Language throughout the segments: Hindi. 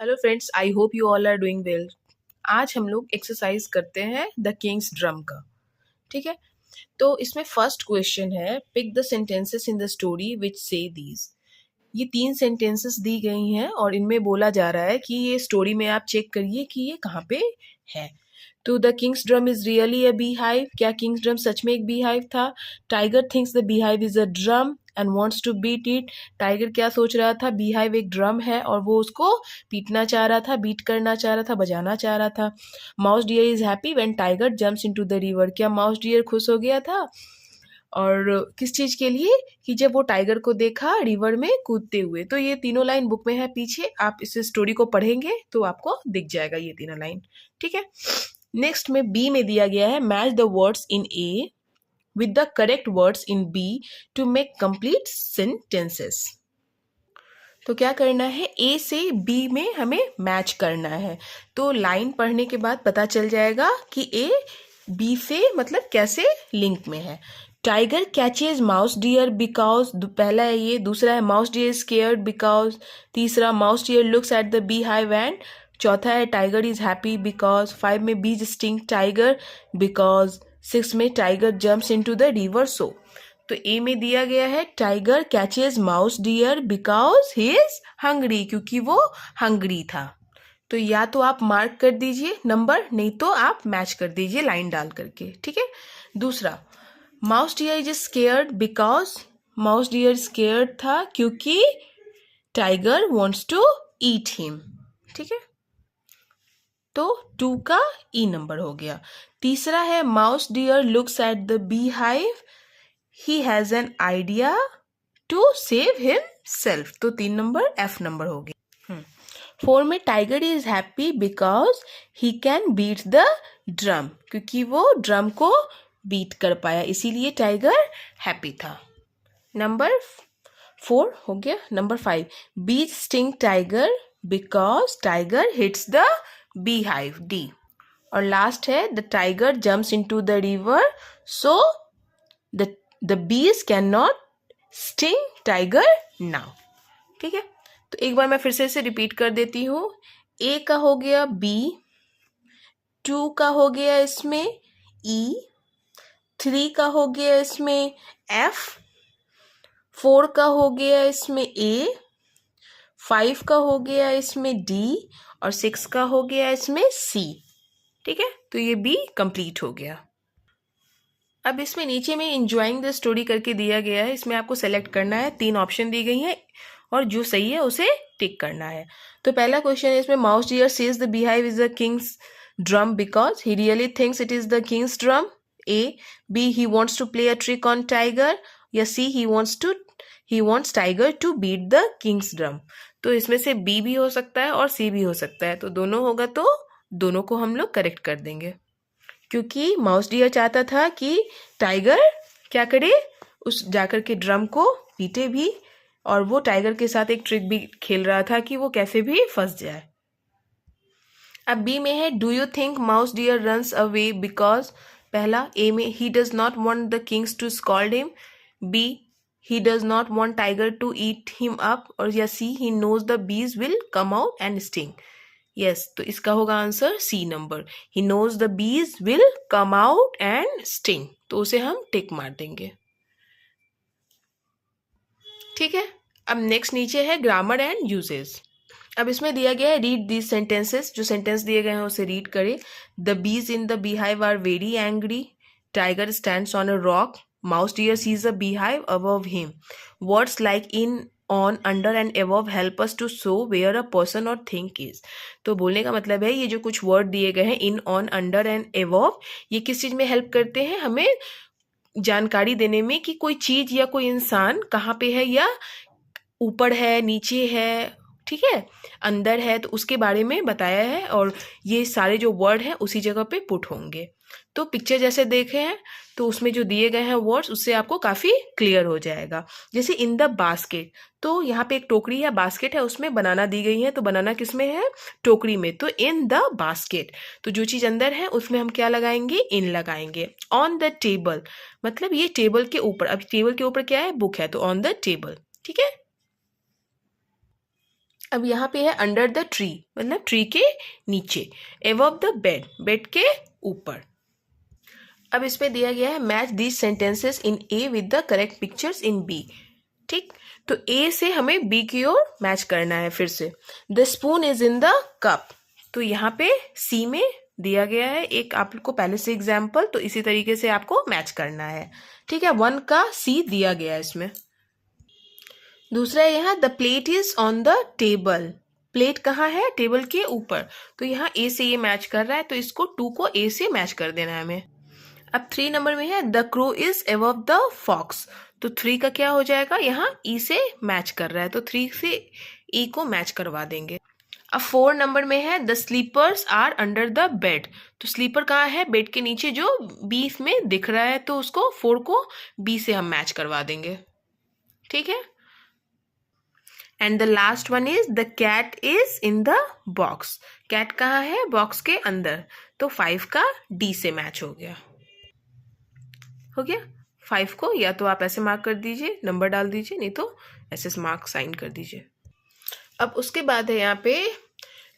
Hello friends, I hope you all are doing well. आज हम लोग एक्सरसाइज करते हैं द किंग्स ड्रम का। ठीक है, तो इसमें फर्स्ट क्वेश्चन है, pick the sentences in the story which से दीज। ये 3 सेंटेंसेस दी गई हैं और इनमें बोला जा रहा है कि ये स्टोरी में आप चेक करिए कि ये कहाँ पे है। तो the king's drum is really a beehive. क्या किंग्स ड्रम सच में एक बी हाइव था? Tiger thinks the beehive is a drum and wants to beat it. Tiger क्या सोच रहा था? बी हाइव एक ड्रम है और वो उसको पीटना चाह रहा था, बीट करना चाह रहा था, बजाना चाह रहा था। Mouse deer is happy when tiger jumps into the river. क्या माउस डियर खुश हो गया था? और किस चीज के लिए? कि जब वो टाइगर को देखा रिवर में कूदते हुए। तो ये तीनों लाइन बुक में है पीछे, आप इस स्टोरी को पढ़ेंगे तो आपको दिख जाएगा ये तीनों लाइन। ठीक है, नेक्स्ट में बी में दिया गया है, match the words in A with the correct words in B to make complete sentences। तो क्या करना है, ए से बी में हमें मैच करना है। तो लाइन पढ़ने के बाद पता चल जाएगा कि ए बी से मतलब कैसे लिंक में है। Tiger catches mouse deer because, पहला है ये। दूसरा है माउस डियर स्केयर्ड बिकॉज। तीसरा mouse dear looks at the bee hive and. चौथा है टाइगर इज हैप्पी बिकॉज। 5 में बीज स्टिंग टाइगर बिकॉज। 6 में tiger jumps into the river so. तो ए में दिया गया है tiger catches mouse deer because he is hungry, क्योंकि वो हंग्री था। तो या तो आप मार्क कर दीजिए नंबर, नहीं तो आप मैच कर दीजिए लाइन डाल करके। ठीक है, दूसरा mouse deer is scared because. Mouse deer scared था क्योंकि tiger wants to eat him. ठीक है, तो 2 का ई नंबर हो गया। तीसरा है mouse dear looks at the bee hive, he has an idea to save himself। तो 3 नंबर एफ नंबर हो गया। 4 में tiger is happy because he can beat the drum, क्योंकि वो ड्रम को बीट कर पाया, इसीलिए टाइगर हैप्पी था। नंबर 4 हो गया। Number 5, bees sting tiger because tiger hits the beehive, D. और लास्ट है the tiger jumps into the river so the bees cannot sting tiger now। ठीक है, तो एक बार मैं फिर से इसे रिपीट कर देती हूँ। ए का हो गया बी, 2 का हो गया इसमें ई, 3 का हो गया इसमें एफ, 4 का हो गया इसमें ए, 5 का हो गया इसमें डी और 6 का हो गया इसमें सी। ठीक है, तो ये बी कंप्लीट हो गया। अब इसमें नीचे में इंजॉइंग द स्टोरी करके दिया गया है, इसमें आपको सेलेक्ट करना है। 3 ऑप्शन दी गई हैं और जो सही है उसे टिक करना है। तो पहला क्वेश्चन है इसमें, mouse deer says the beehive is the king's drum because he really thinks it is the king's drum. A, B he wants to play a trick on tiger, या C he wants tiger to beat the king's drum. तो इसमें से बी भी हो सकता है और सी भी हो सकता है, तो दोनों होगा तो दोनों को हम लोग करेक्ट कर देंगे, क्योंकि माउस डियर चाहता था कि टाइगर क्या करे, उस जाकर के ड्रम को पीटे भी, और वो टाइगर के साथ एक ट्रिक भी खेल रहा था कि वो कैसे भी फंस जाए। अब बी में है, do you think mouse deer runs away because. पहला ए में he does not want the king's to scold him, B he does not want tiger to eat him up, और या C he knows the bees will come out and sting. Yes, तो इसका होगा answer C number, he knows the bees will come out and sting. तो उसे हम टिक मार देंगे। ठीक है, अब नेक्स्ट नीचे है ग्रामर एंड यूजेस। अब इसमें दिया गया है, रीड दीज सेंटेंसेस। जो सेंटेंस दिए गए हैं उसे रीड करें। The bees in the beehive are very angry, tiger stands on a rock, mouse deer sees a beehive above him. Words like in, on, under and above help us to show where a person or thing is. तो बोलने का मतलब है, ये जो कुछ वर्ड दिए गए हैं इन, ऑन, अंडर एंड अबव, ये किस चीज में हेल्प करते हैं? हमें जानकारी देने में कि कोई चीज या कोई इंसान कहाँ पे है, या ऊपर है, नीचे है, ठीक है, अंदर है, तो उसके बारे में बताया है। और ये सारे जो वर्ड हैं उसी जगह पे पुट होंगे। तो पिक्चर जैसे देखे हैं तो उसमें जो दिए गए हैं वर्ड्स, उससे आपको काफ़ी क्लियर हो जाएगा। जैसे इन द बास्केट, तो यहाँ पे एक टोकरी है, बास्केट है, उसमें बनाना दी गई है, तो बनाना किस में है? टोकरी में। तो इन द बास्केट, तो जो चीज़ अंदर है उसमें हम क्या लगाएंगे? इन लगाएंगे। ऑन द टेबल, मतलब ये टेबल के ऊपर, अब टेबल के ऊपर क्या है? बुक है, तो ऑन द टेबल। ठीक है, अब यहाँ पे है अंडर द ट्री, मतलब ट्री के नीचे, एबव द बेड, बेड के ऊपर। अब इसमें दिया गया है match these sentences in A with the correct pictures in B. ठीक, तो ए से हमें बी की ओर मैच करना है। फिर से the spoon is in the cup, तो यहाँ पे सी में दिया गया है एक आपको पहले से एग्जाम्पल, तो इसी तरीके से आपको मैच करना है। ठीक है, 1 का सी दिया गया है इसमें। दूसरा है यहाँ the plate is on the table, plate कहाँ है, टेबल के ऊपर, तो यहाँ ए से ये मैच कर रहा है, तो इसको 2 को ए से मैच कर देना है हमें। अब 3 नंबर में है the crow is above the fox, तो 3 का क्या हो जाएगा, यहाँ ई से मैच कर रहा है, तो 3 से ई को मैच करवा देंगे। अब 4 नंबर में है the slippers are under the bed, तो स्लीपर कहाँ है, बेड के नीचे, जो बी में दिख रहा है, तो उसको 4 को बी से हम मैच करवा देंगे। ठीक है, and the last one is the cat is in the box, cat कहाँ है, बॉक्स के अंदर, तो 5 का डी से मैच हो गया। हो गया, 5 को या तो आप ऐसे मार्क कर दीजिए, नंबर डाल दीजिए, नहीं तो ऐसे मार्क साइन कर दीजिए। अब उसके बाद है यहाँ पे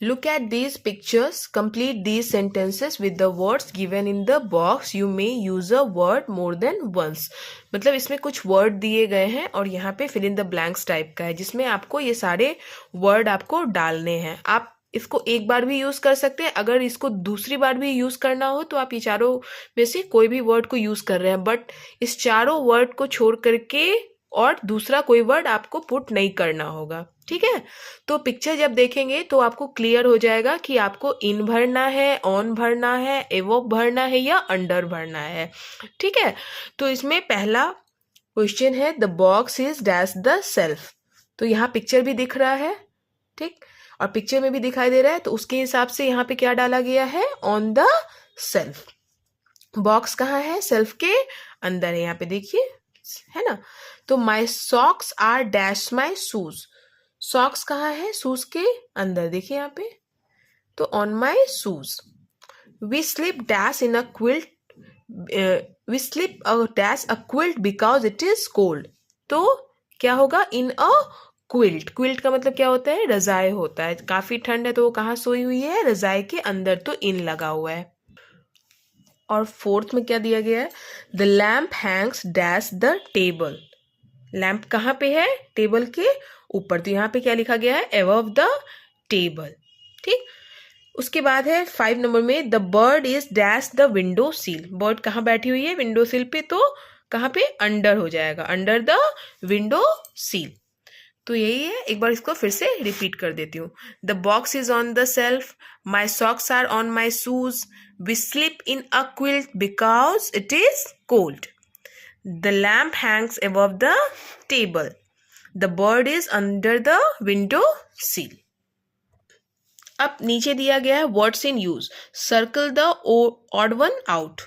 look at these pictures, complete these sentences with the words given in the box, you may use a word more than once. मतलब इसमें कुछ वर्ड दिए गए हैं और यहाँ पे fill in the blanks type का है, जिसमें आपको ये सारे वर्ड आपको डालने हैं। आप इसको एक बार भी यूज कर सकते हैं, अगर इसको दूसरी बार भी यूज करना हो तो आप ये चारों में से कोई भी वर्ड को यूज कर रहे हैं, बट इस चारों वर्ड को छोड़ करके और दूसरा कोई वर्ड आपको पुट नहीं करना होगा। ठीक है, तो पिक्चर जब देखेंगे तो आपको क्लियर हो जाएगा कि आपको इन भरना है, ऑन भरना है, एवोव भरना है या अंडर भरना है। ठीक है, तो इसमें पहला क्वेश्चन है the box is dash the self, तो यहाँ पिक्चर भी दिख रहा है, ठीक, और पिक्चर में भी दिखाई दे रहा है, तो उसके हिसाब से यहाँ पे क्या डाला गया है, ऑन द सेल्फ। बॉक्स कहाँ है, सेल्फ के अंदर है, यहाँ पे देखिए, है ना। तो my socks are dash my shoes, socks कहाँ है, शूज के अंदर, देखिए यहाँ पे, तो on my shoes. We sleep dash in a quilt, we sleep a dash a quilt because it is cold, तो क्या होगा, इन अ क्विल्ट, क्विल्ट का मतलब क्या होता है, रजाई होता है, काफी ठंड है तो वो कहाँ सोई हुई है, रजाई के अंदर, तो इन लगा हुआ है। और 4th में क्या दिया गया है, the lamp Hanks dash the table, lamp कहाँ पे है, टेबल के ऊपर, तो यहाँ पे क्या लिखा गया है, अबव द टेबल। ठीक, उसके बाद है 5 नंबर में the bird is dash the window sill, bird कहाँ बैठी हुई है, विंडो सील पे, तो कहाँ पे, अंडर हो जाएगा, अंडर द विंडो सील। तो यही है, एक बार इसको फिर से रिपीट कर देती हूँ। The box is on the shelf, my socks are on my shoes, we sleep in a quilt because it is cold, the lamp hangs above the table, the bird is under the window sill। अब नीचे दिया गया है words in use, circle the odd one out,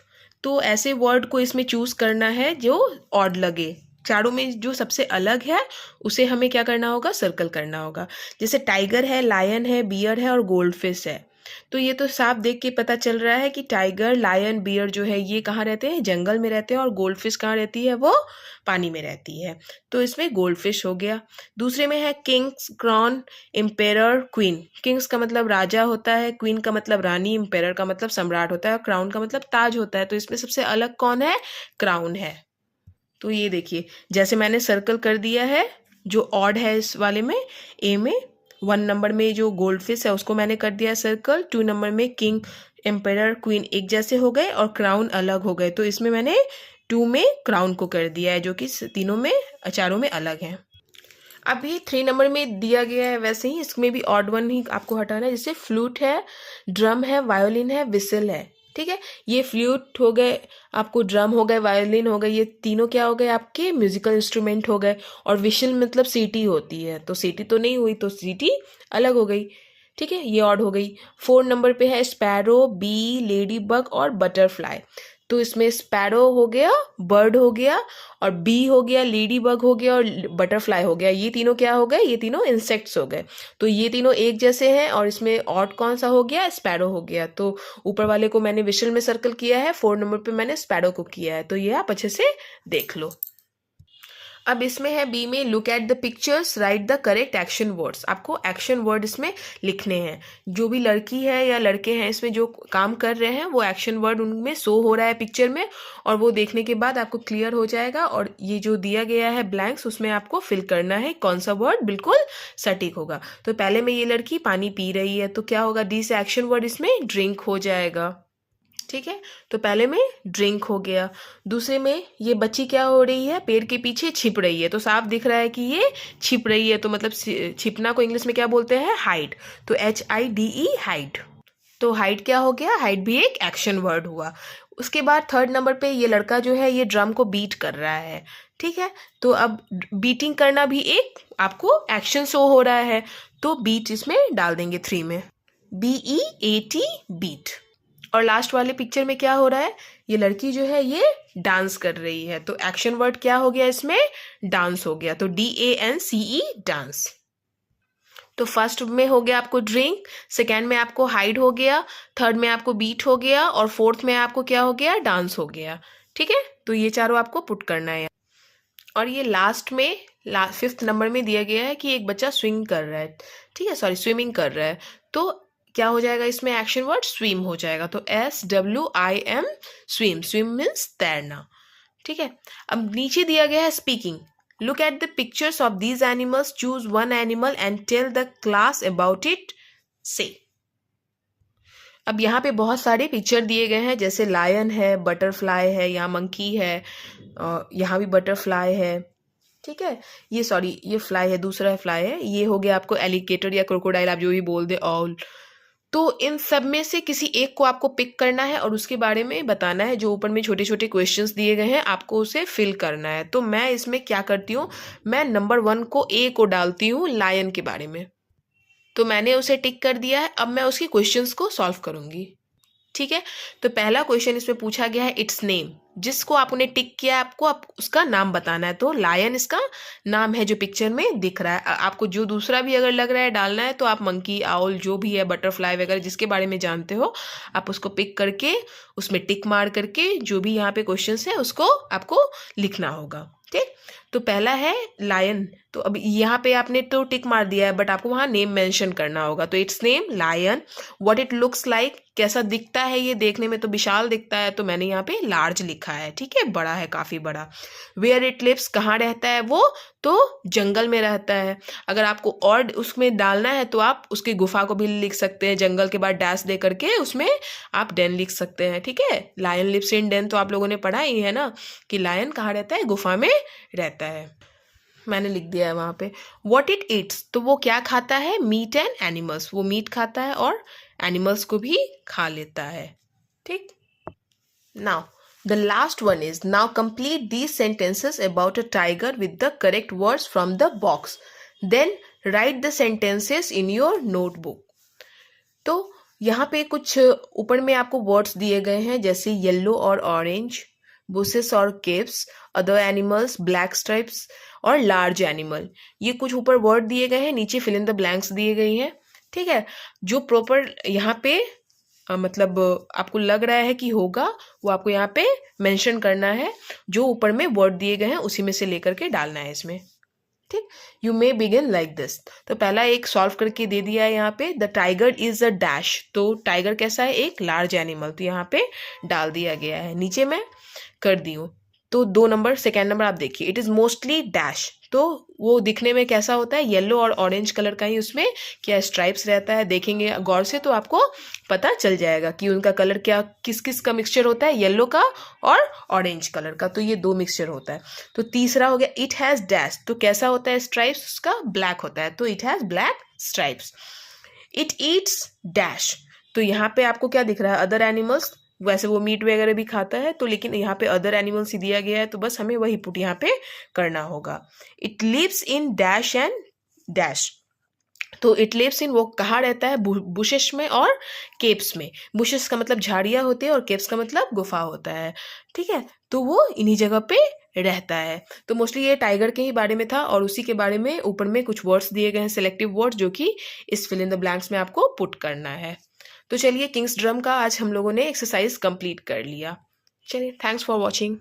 तो ऐसे वर्ड को इसमें चूज करना है जो ऑड लगे, चारों में जो सबसे अलग है उसे हमें क्या करना होगा, सर्कल करना होगा। जैसे टाइगर है, लायन है, बियर है और गोल्डफिश है, तो ये तो साफ देख के पता चल रहा है कि टाइगर, लायन, बियर जो है ये कहाँ रहते हैं, जंगल में रहते हैं, और गोल्डफिश कहाँ रहती है, वो पानी में रहती है, तो इसमें गोल्डफिश हो गया। दूसरे में है kings, crown, emperor, queen, kings का मतलब राजा होता है, क्वीन का मतलब रानी, एम्पेरर का मतलब सम्राट होता है, और क्राउन का मतलब ताज होता है, तो इसमें सबसे अलग कौन है, क्राउन है। तो ये देखिए, जैसे मैंने सर्कल कर दिया है, जो ऑड है इस वाले में, ए में 1 नंबर में जो गोल्डफिश है उसको मैंने कर दिया सर्कल, 2 नंबर में किंग, एम्पायर, क्वीन एक जैसे हो गए और क्राउन अलग हो गए, तो इसमें मैंने 2 में क्राउन को कर दिया है, जो कि तीनों में, चारों में अलग है। अब ये 3 नंबर में दिया गया है वैसे ही, इसमें भी ऑड वन ही आपको हटाना है, जैसे फ्लूट है, ड्रम है, वायोलिन है, विसल है। ठीक है, ये फ्लूट हो गए आपको, ड्रम हो गए, वायोलिन हो गए, ये तीनों क्या हो गए आपके, म्यूजिकल इंस्ट्रूमेंट हो गए, और विशल मतलब सीटी होती है, तो सीटी तो नहीं हुई, तो सीटी अलग हो गई। ठीक है, ये ऑड हो गई। 4 नंबर पे है स्पैरो, बी, लेडी बग और बटरफ्लाई, तो इसमें स्पैरो हो गया, बर्ड हो गया, और बी हो गया, लेडी बग हो गया, और बटरफ्लाई हो गया, ये तीनों क्या हो गए, ये तीनों इंसेक्ट्स हो गए, तो ये तीनों एक जैसे हैं, और इसमें ऑड कौन सा हो गया, स्पैरो हो गया, तो ऊपर वाले को मैंने विशल में सर्कल किया है, 4 नंबर पे मैंने स्पैरो को किया है, तो ये आप अच्छे से देख लो। अब इसमें है बी में, look at the pictures, right the correct action words. आपको एक्शन वर्ड इसमें लिखने हैं। जो भी लड़की है या लड़के हैं इसमें जो काम कर रहे हैं वो एक्शन वर्ड उनमें शो हो रहा है पिक्चर में, और वो देखने के बाद आपको क्लियर हो जाएगा। और ये जो दिया गया है ब्लैंक्स, उसमें आपको फिल करना है कौन सा वर्ड बिल्कुल सटीक होगा। तो पहले में ये लड़की पानी पी रही है, तो क्या होगा, डी से एक्शन वर्ड इसमें ड्रिंक हो जाएगा। ठीक है, तो पहले में ड्रिंक हो गया। दूसरे में ये बच्ची क्या हो रही है, पेड़ के पीछे छिप रही है, तो साफ दिख रहा है कि ये छिप रही है, तो मतलब छिपना को इंग्लिश में क्या बोलते हैं, हाइड। तो HIDE, हाइड। तो हाइड क्या हो गया, हाइड भी एक एक्शन वर्ड हुआ। उसके बाद थर्ड नंबर पे ये लड़का जो है ये ड्रम को बीट कर रहा है। ठीक है, तो अब बीटिंग करना भी एक आपको एक्शन शो हो रहा है, तो बीट इसमें डाल देंगे 3 में, BEAT, बीट। और लास्ट वाले पिक्चर में क्या हो रहा है, ये लड़की जो है ये डांस कर रही है, तो एक्शन वर्ड क्या हो गया इसमें, डांस हो गया, तो DANCE, डांस। तो फर्स्ट में हो गया आपको ड्रिंक, सेकेंड में आपको हाइड हो गया, थर्ड में आपको बीट हो गया, और फोर्थ में आपको क्या हो गया, डांस हो गया। ठीक है, तो ये चारों आपको पुट करना है। और ये लास्ट में 5th नंबर में दिया गया है कि एक बच्चा स्विंग कर रहा है, ठीक है, सॉरी स्विमिंग कर रहा है, तो क्या हो जाएगा इसमें, एक्शन वर्ड स्विम हो जाएगा, तो SWIM, स्विम। स्विम मीन्स तैरना। ठीक है, अब नीचे दिया गया है speaking, look at the pictures of these animals, choose one animal and tell the class about it, say. अब यहाँ पे बहुत सारे पिक्चर दिए गए हैं, जैसे लायन है, बटरफ्लाई है, यहाँ मंकी है, यहाँ भी बटरफ्लाई है। ठीक है, ये सॉरी ये फ्लाई है, दूसरा फ्लाई है, ये हो गया आपको एलिगेटर या क्रोकोडाइल, आप जो भी बोल दे, ऑल। तो इन सब में से किसी एक को आपको पिक करना है और उसके बारे में बताना है। जो ऊपर में छोटे छोटे क्वेश्चंस दिए गए हैं आपको उसे फिल करना है। तो मैं इसमें क्या करती हूँ, मैं नंबर 1 को A को डालती हूँ, लायन के बारे में। तो मैंने उसे टिक कर दिया है, अब मैं उसके क्वेश्चंस को सॉल्व करूंगी। ठीक है, तो पहला क्वेश्चन इसमें पूछा गया है इट्स नेम, जिसको आपने टिक किया आपको आप उसका नाम बताना है। तो लायन इसका नाम है जो पिक्चर में दिख रहा है। आपको जो दूसरा भी अगर लग रहा है डालना है तो आप मंकी, आउल, जो भी है, बटरफ्लाई वगैरह जिसके बारे में जानते हो आप उसको पिक करके उसमें टिक मार करके जो भी यहाँ पे क्वेश्चन है उसको आपको लिखना होगा। ठीक, तो पहला है लायन, तो अब यहाँ पे आपने तो टिक मार दिया है बट आपको वहाँ नेम मेंशन करना होगा। तो its name lion, what it looks like, कैसा दिखता है ये, देखने में तो विशाल दिखता है, तो मैंने यहाँ पे लार्ज लिखा है। ठीक है, बड़ा है, काफी बड़ा। वेयर इट लिव्स, कहाँ रहता है वो, तो जंगल में रहता है। अगर आपको और उसमें डालना है तो आप उसकी गुफा को भी लिख सकते हैं, जंगल के बाद डैश दे करके उसमें आप डेन लिख सकते हैं। ठीक है, लायन लिव्स इन डेन, तो आप लोगों ने पढ़ा ही है ना कि लायन कहाँ रहता है, गुफा में रहता है। मैंने लिख दिया है वहां पे। व्हाट इट ईट्स, तो वो क्या खाता है, मीट एंड एनिमल्स, वो मीट खाता है और एनिमल्स को भी खा लेता है। ठीक, now the last one is, now complete these sentences about a tiger with the correct words from the box, then write the sentences in your notebook। तो यहाँ पे कुछ ऊपर में आपको वर्ड्स दिए गए हैं, जैसे येलो और ऑरेंज, बुशेस और caves, other animals, black stripes और लार्ज एनिमल। ये कुछ ऊपर वर्ड दिए गए हैं, नीचे फिल इन द ब्लैंक्स दिए गई हैं। ठीक है, जो प्रॉपर यहाँ पे मतलब आपको लग रहा है कि होगा वो आपको यहाँ पे मेंशन करना है। जो ऊपर में वर्ड दिए गए हैं उसी में से लेकर के डालना है इसमें। ठीक, you may begin like this. तो पहला एक सॉल्व करके दे दिया है यहाँ पे, the tiger is a dash, तो टाइगर कैसा है, एक लार्ज एनिमल, तो यहाँ पे डाल दिया गया है। नीचे मैं कर दी हूँ, तो 2 नंबर, सेकेंड नंबर आप देखिए, इट इज मोस्टली डैश, तो वो दिखने में कैसा होता है, येलो और ऑरेंज कलर का ही उसमें क्या स्ट्राइप्स रहता है। देखेंगे गौर से तो आपको पता चल जाएगा कि उनका कलर क्या, किस किस का मिक्सचर होता है, येलो का और ऑरेंज कलर का, तो ये 2 मिक्सचर होता है। तो तीसरा हो गया इट हैज डैश, तो कैसा होता है स्ट्राइप्स, उसका ब्लैक होता है, तो it has black stripes. It eats dash, तो यहाँ पे आपको क्या दिख रहा है, अदर एनिमल्स, वैसे वो मीट वगैरह भी खाता है, तो लेकिन यहाँ पे अदर एनिमल्स ही दिया गया है, तो बस हमें वही पुट यहाँ पे करना होगा। It lives in dash and dash, तो इट लिव्स इन वो कहाँ रहता है, बुशेस में और केप्स में। बुशेस का मतलब झाड़ियाँ होती है और केप्स का मतलब गुफा होता है। ठीक है, तो वो इन्हीं जगह पे रहता है। तो मोस्टली ये टाइगर के ही बारे में था और उसी के बारे में ऊपर में कुछ वर्ड्स दिए गए हैं, सिलेक्टिव वर्ड्स, जो कि इस फिल इन द ब्लैंक्स में आपको पुट करना है। तो चलिए, किंग्स ड्रम का आज हम लोगों ने एक्सरसाइज कंप्लीट कर लिया। चलिए, थैंक्स फॉर वॉचिंग।